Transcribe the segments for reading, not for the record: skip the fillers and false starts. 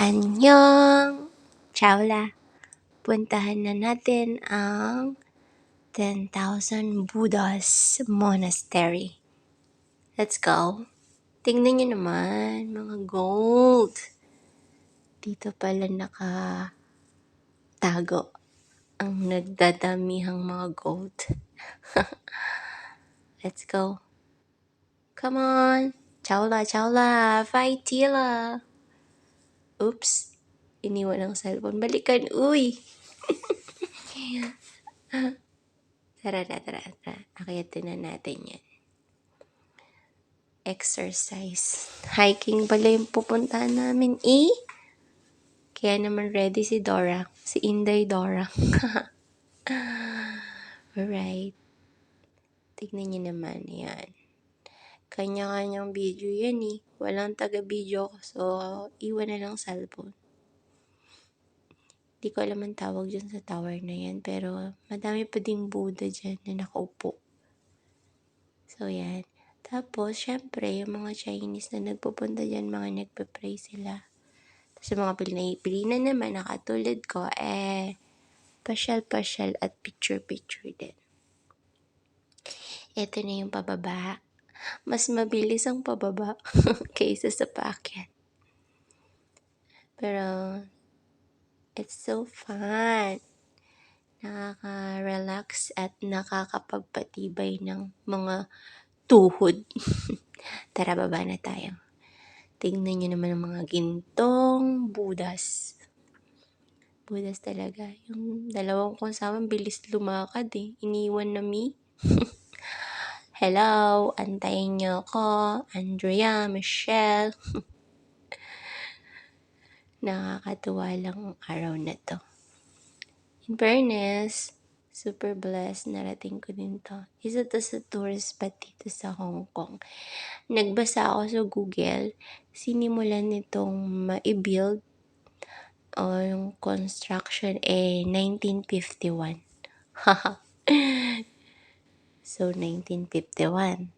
Annyeong! Chawla! Puntahan na natin ang 10,000 Buddhas Monastery. Let's go! Tingnan nyo naman, mga gold. Dito pala nakatago ang nagdadamihang mga gold. Let's go! Come on! Chawla, chawla! Fight tila! Oops! Iniwan ang cellphone. Balikan! Uy! Tara. Akyatin na natin yan. Exercise. Hiking pala yung pupuntahan namin, eh? Kaya naman ready si Dora. Si Inday Dora. Alright. Tignan niyo naman. Yan. Kanya-kanyang video yan, eh. Walang taga-video ko. So, iwan na lang cellphone. Di ko alam ang tawag dyan sa tower na yan. Pero, madami pa ding Buddha dyan na nakaupo. So, yan. Tapos, syempre, yung mga Chinese na nagpupunta dyan, mga nagpe-pray sila. Tapos, yung mga Pilipinas naman, nakatulad ko, pasyal-pasyal at picture-picture din. Ito na yung pababa. Mas mabilis ang pababa kaysa sa paakyat. Pero, it's so fun. Nakaka-relax at nakakapagpatibay ng mga tuhod. Tara, baba na tayo. Tingnan nyo naman ang mga gintong Buddhas. Buddhas talaga. Yung dalawang kong sama, bilis lumakad eh. Iniwan na me. Hello, antayin nyo ako. Andrea, Michelle. Nakakatuwa lang ang araw na to. In fairness, super blessed, narating ko din to. Isa to sa tourist spot dito sa Hong Kong. Nagbasa ako sa Google, sinimulan nitong ma-build o yung construction 1951. So, 1951.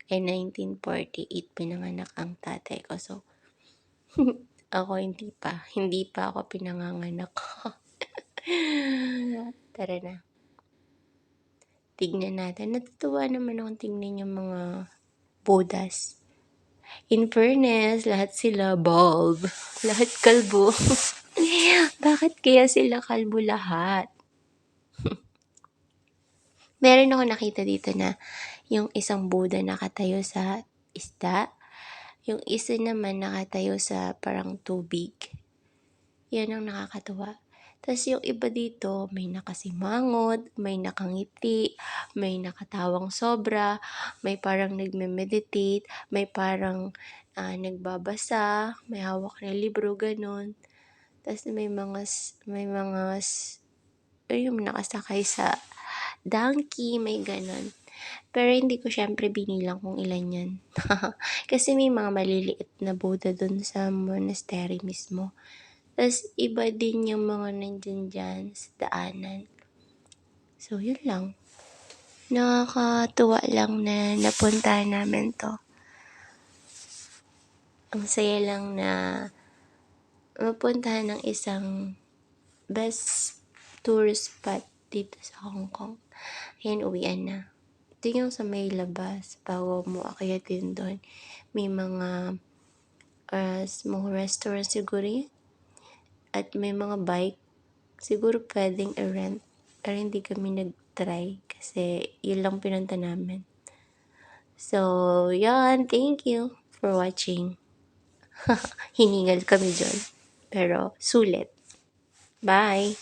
1948 pinanganak ang tatay ko. So, ako hindi pa ako pinanganganak. Tara na. Tignan natin. Natutuwa naman akong tignan yung mga Buddhas. In fairness, lahat sila bald. Lahat kalbo. Bakit kaya sila kalbo lahat? Meron ako nakita dito na yung isang Buddha nakatayo sa isda. Yung isa naman nakatayo sa parang tubig. Yan ang nakakatuwa. Tapos yung iba dito, may nakasimangot, may nakangiti, may nakatawang sobra, may parang nagme-meditate, may parang nagbabasa, may hawak na libro, ganun. Tapos may yung nakasakay sa donkey, may ganun. Pero hindi ko syempre binilang kung ilan yan. Kasi may mga maliliit na Buddha dun sa monastery mismo. Tapos, iba din yung mga nandyan dyan sa daanan. So, yun lang. Nakakatuwa lang na napuntahan namin to. Ang saya lang na mapuntahan ng isang best tourist spot dito sa Hong Kong. Ayan, uwian na. Ito yung sa may labas. Bago mo akyatin doon. May mga small restaurant siguro yun. At may mga bike, siguro pwedeng i-rent. Pero hindi kami nag-try kasi yun lang pinunta namin. So, yan. Thank you for watching. Hiningal kami dyan. Pero, sulit. Bye!